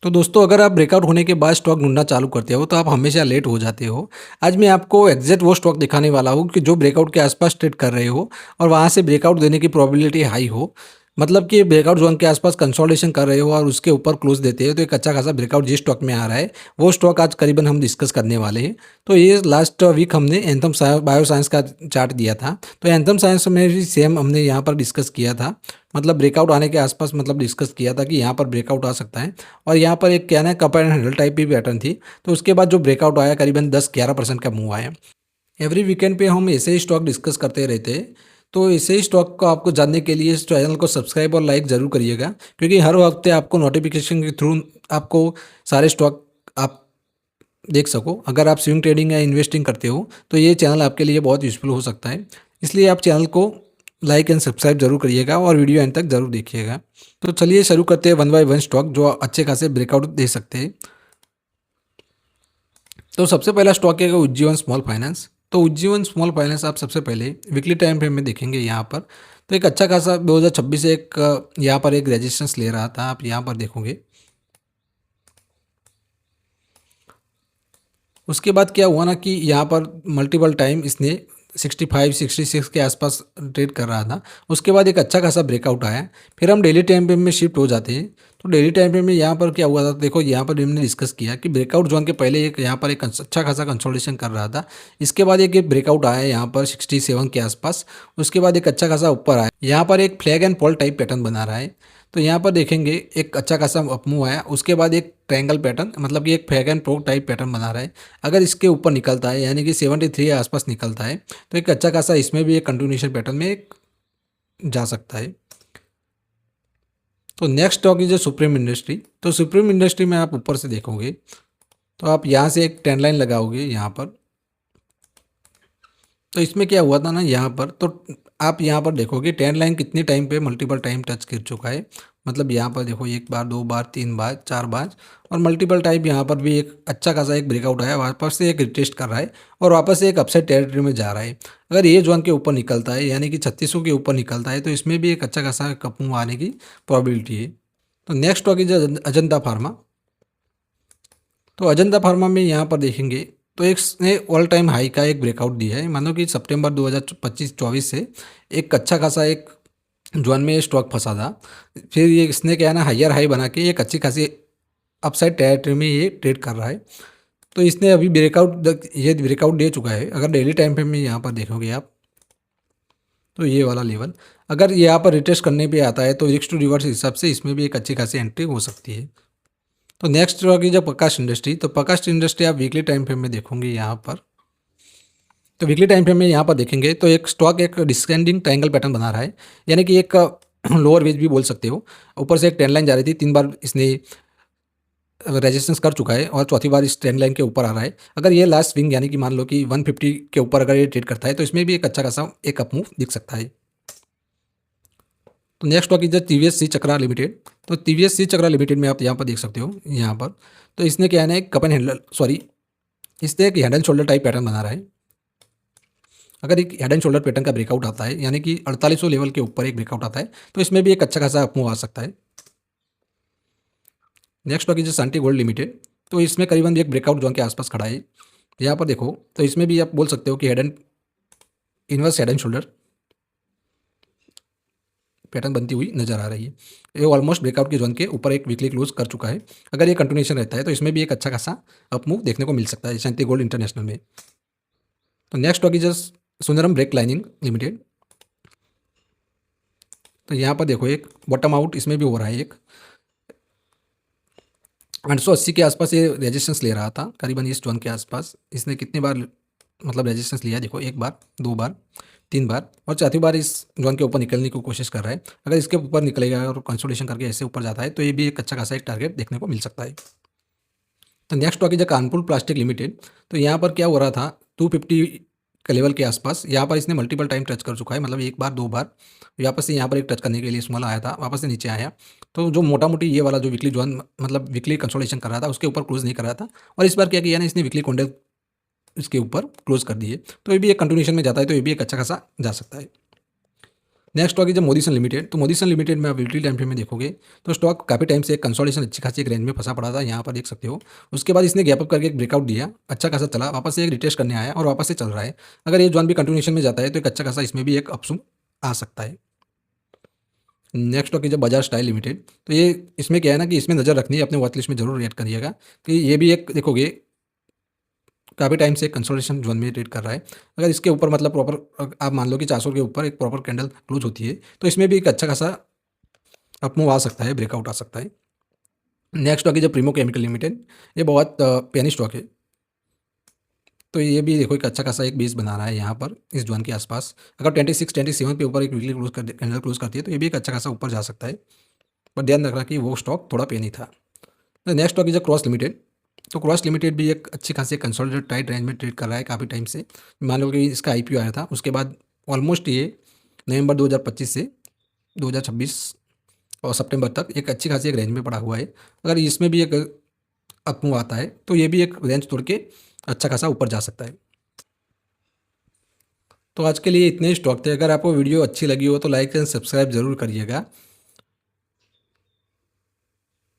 तो दोस्तों अगर आप ब्रेकआउट होने के बाद स्टॉक ढूंढना चालू करते हो तो आप हमेशा लेट हो जाते हो। आज मैं आपको एग्जैक्ट वो स्टॉक दिखाने वाला हूँ कि जो ब्रेकआउट के आसपास ट्रेड कर रहे हो और वहाँ से ब्रेकआउट देने की प्रोबेबिलिटी हाई हो। मतलब कि ब्रेकआउट जोन के आसपास कंसोलिडेशन कर रहे हो और उसके ऊपर क्लोज देते हो तो एक अच्छा खासा ब्रेकआउट जिस स्टॉक में आ रहा है वो स्टॉक आज करीबन हम डिस्कस करने वाले हैं। तो ये लास्ट वीक हमने एंथम बायो साइंस का चार्ट दिया था। तो एंथम साइंस में भी सेम हमने यहाँ पर डिस्कस किया था। मतलब ब्रेकआउट आने के आसपास मतलब डिस्कस किया था कि यहाँ पर ब्रेकआउट आ सकता है। और यहाँ पर एक क्या ना कप एंड हैंडल टाइप भी पैटर्न थी। तो उसके बाद जो ब्रेकआउट आया करीबन 10-11% का मूव आया। एवरी वीकेंड पे हम ऐसे ही स्टॉक डिस्कस करते रहते हैं। तो ऐसे ही स्टॉक को आपको जानने के लिए इस चैनल को सब्सक्राइब और लाइक ज़रूर करिएगा, क्योंकि हर वक्त आपको नोटिफिकेशन के थ्रू आपको सारे स्टॉक आप देख सको। अगर आप स्विंग ट्रेडिंग या इन्वेस्टिंग करते हो तो ये चैनल आपके लिए बहुत यूज़फुल हो सकता है। इसलिए आप चैनल को लाइक एंड सब्सक्राइब जरूर करिएगा और वीडियो एंड तक जरूर देखिएगा। तो चलिए शुरू करते हैं वन बाय वन स्टॉक जो अच्छे खासे ब्रेकआउट दे सकते हैं। तो सबसे पहला स्टॉक है उज्जीवन स्मॉल फाइनेंस। तो उज्जीवन स्मॉल फाइनेंस आप सबसे पहले वीकली टाइम फ्रेम में देखेंगे यहाँ पर। तो एक अच्छा खासा 2026 से एक यहाँ पर एक रेजिस्टेंस ले रहा था, आप यहाँ पर देखोगे। उसके बाद क्या हुआ ना कि यहाँ पर मल्टीपल टाइम इसने 65-66 के आसपास ट्रेड कर रहा था। उसके बाद एक अच्छा खासा ब्रेकआउट आया। फिर हम डेली टाइम फ्रेम में शिफ्ट हो जाते हैं। तो डेली टाइम फ्रेम में यहाँ पर क्या हुआ था, देखो यहाँ पर हमने डिस्कस किया कि ब्रेकआउट जोन के पहले एक यहाँ पर एक अच्छा खासा कंसोलिडेशन कर रहा था। इसके बाद एक ब्रेकआउट आया यहाँ पर 67 के आसपास। उसके बाद एक अच्छा खासा ऊपर आया, यहाँ पर एक flag and fall type pattern बना रहा है। तो यहाँ पर देखेंगे एक अच्छा खासा अपमूव आया। उसके बाद एक ट्रायंगल पैटर्न, मतलब कि एक flag and flog type pattern बना रहा है। अगर इसके ऊपर निकलता है यानी कि 73 के आसपास निकलता है तो एक अच्छा खासा इसमें भी एक कंटिन्यूएशन पैटर्न में एक जा सकता है। तो next stock is supreme industry. तो सुप्रीम इंडस्ट्री में आप ऊपर से देखोगे तो आप यहाँ से एक ट्रेंड लाइन लगाओगे यहाँ पर। तो इसमें क्या हुआ था ना यहाँ पर, तो आप यहाँ पर देखोगे ट्रेंड लाइन कितने टाइम पे मल्टीपल टाइम टच कर चुका है। मतलब यहाँ पर देखो एक बार, दो बार, तीन बार, चार बार और मल्टीपल टाइम यहाँ पर भी एक अच्छा खासा एक ब्रेकआउट आया, वापस से एक रिटेस्ट कर रहा है और वापस से एक अपसाइड टेरिटरी में जा रहा है। अगर ये जोन के ऊपर निकलता है यानी कि 3600 के ऊपर निकलता है तो इसमें भी एक अच्छा खासा कप मूव आने की प्रोबेबिलिटी है। तो next stock is Ajanta pharma. तो अजंता फार्मा में यहाँ पर देखेंगे तो एक ने ऑल टाइम हाई का एक ब्रेकआउट दिया है। मानो कि सितंबर 2025-24 से एक अच्छा खासा एक जोन में स्टॉक फंसा था। फिर ये इसने क्या है ना हायर हाई बना के एक अच्छी खासी अपसाइड टेरिटरी में ये ट्रेड कर रहा है। तो इसने अभी ये ब्रेकआउट दे चुका है। अगर डेली टाइम फ्रेम में यहाँ पर देखोगे आप तो ये वाला लेवल अगर यहाँ पर रिटेस्ट करने पे आता है तो रिस्क टू रिवर्स हिसाब से इसमें भी एक अच्छी खासी एंट्री हो सकती है। तो नेक्स्ट स्टॉक है जो प्रकाश इंडस्ट्री। तो प्रकाश इंडस्ट्री आप वीकली टाइम फ्रेम में देखोगे यहाँ पर। तो वीकली टाइम फ्रेम में यहाँ पर देखेंगे तो एक स्टॉक एक डिस्केंडिंग ट्रायंगल पैटर्न बना रहा है, यानी कि एक लोअर वेज भी बोल सकते हो। ऊपर से एक ट्रेंड लाइन जा रही थी, 3 बार इसने रेजिस्टेंस कर चुका है और चौथी बार इस ट्रेंड लाइन के ऊपर आ रहा है। अगर ये लास्ट स्विंग यानी कि मान लो कि 150 के ऊपर अगर ये ट्रेड करता है तो इसमें भी एक अच्छा खासा एक अप मूव दिख सकता है। तो next stock is the TVS Srichakra limited. तो टीवीएस सी चक्रा लिमिटेड में आप यहाँ पर देख सकते हो यहाँ पर। तो इसने क्या है ना एक कप एंड हैंडल इसने एक head and shoulder type pattern बना रहा है। अगर एक हेड एंड शोल्डर पैटर्न का ब्रेकआउट आता है यानी कि 4800 लेवल के ऊपर एक ब्रेकआउट आता है तो इसमें भी एक अच्छा खासा अप मूव आ सकता है। Next stock is Shanti gold limited. तो इसमें करीबन एक ब्रेकआउट जोन के आसपास खड़ा है। यहाँ पर देखो तो इसमें भी आप बोल सकते हो कि inverse head and shoulder pattern बनती हुई नजर आ रही है। ये ऑलमोस्ट ब्रेकआउट के जोन के ऊपर एक वीकली क्लोज कर चुका है। अगर ये कंटिन्यूएशन रहता है तो इसमें भी एक अच्छा खासा अप मूव देखने को मिल सकता है शांति गोल्ड इंटरनेशनल में। तो next stock is Sundaram break lining limited. तो यहाँ पर देखो एक बॉटम आउट इसमें भी हो रहा है। एक 880 के आसपास ये रेजिस्टेंस ले रहा था करीबन इस जोन के आसपास। इसने कितनी बार मतलब रेजिस्टेंस लिया, देखो एक बार, दो बार, तीन बार और चौथी बार इस जोन के ऊपर निकलने की कोशिश कर रहा है। अगर इसके ऊपर निकलेगा और कंसोलिडेशन करके ऐसे ऊपर जाता है तो ये भी एक अच्छा खासा एक टारगेट देखने को मिल सकता है। तो next stock is Kanpur plastic limited. तो यहाँ पर क्या हो रहा था 250 के लेवल के आसपास यहाँ पर इसने मल्टीपल टाइम टच कर चुका है, मतलब एक बार, दो बार। वापस से यहाँ पर एक टच करने के लिए स्मॉल आया था, वापस से नीचे आया। तो जो मोटा मोटी ये वाला जो वीकली जोन मतलब वीकली कंसोलिडेशन कर रहा था उसके ऊपर क्लोज नहीं कर रहा था और इस बार क्या किया ना इसने वीकली कॉन्डल इसके ऊपर क्लोज कर दिए। तो ये भी एक कंटिन्यूएशन में जाता है तो ये भी एक अच्छा खासा जा सकता है। नेक्स्ट स्टॉक है जब मोदीसन लिमिटेड। तो मोदीसन लिमिटेड में आप वीकली टाइम फ्रेम में देखोगे तो स्टॉक काफ़ी टाइम से एक कंसोलिडेशन अच्छी खासी एक रेंज में फंसा पड़ा था, यहाँ पर देख सकते हो। उसके बाद इसने गैप अप करके एक ब्रेकआउट दिया, अच्छा खासा चला, वापस से एक रिटेस्ट करने आया और वापस से चल रहा है। अगर ये जोन भी कंटिन्यूएशन में जाता है तो एक अच्छा खासा इसमें भी एक अपस्विंग आ सकता है। नेक्स्ट स्टॉक है जब बजाज स्टाइल लिमिटेड। तो ये इसमें क्या है ना कि इसमें नज़र रखनी है, अपने वॉच लिस्ट में जरूर ऐड करिएगा कि ये भी एक देखोगे काफ़ी टाइम से कंसोलिडेशन जोन में ट्रेड कर रहा है। अगर इसके ऊपर मतलब प्रॉपर आप मान लो कि 400 के ऊपर एक प्रॉपर कैंडल क्लोज होती है तो इसमें भी एक अच्छा खासा अपमूव आ सकता है, ब्रेकआउट आ सकता है। नेक्स्ट स्टॉक है जो प्रीमो केमिकल लिमिटेड। ये बहुत पेनी स्टॉक है। तो ये भी देखो एक अच्छा खासा एक बेस बना रहा है यहाँ पर इस जोन के आसपास। अगर 26-27 के ऊपर एक वीकली क्लोज कर कैंडल क्लोज करती है तो ये भी एक अच्छा खासा ऊपर जा सकता है, पर ध्यान रखना कि वो स्टॉक थोड़ा पेनी था। Next stock is a cross limited. तो क्रॉस लिमिटेड भी एक अच्छी खासी कंसोलिडेटेड टाइट रेंज में ट्रेड कर रहा है काफ़ी टाइम से। मान लो कि इसका आईपीओ आया था उसके बाद ऑलमोस्ट ये नवंबर 2025 से 2026 और सितंबर तक एक अच्छी खासी एक रेंज में पड़ा हुआ है। अगर इसमें भी एक अपमूव आता है तो ये भी एक रेंज तोड़ के अच्छा खासा ऊपर जा सकता है। तो आज के लिए इतने ही स्टॉक थे। अगर आपको वीडियो अच्छी लगी हो तो लाइक एंड सब्सक्राइब जरूर करिएगा।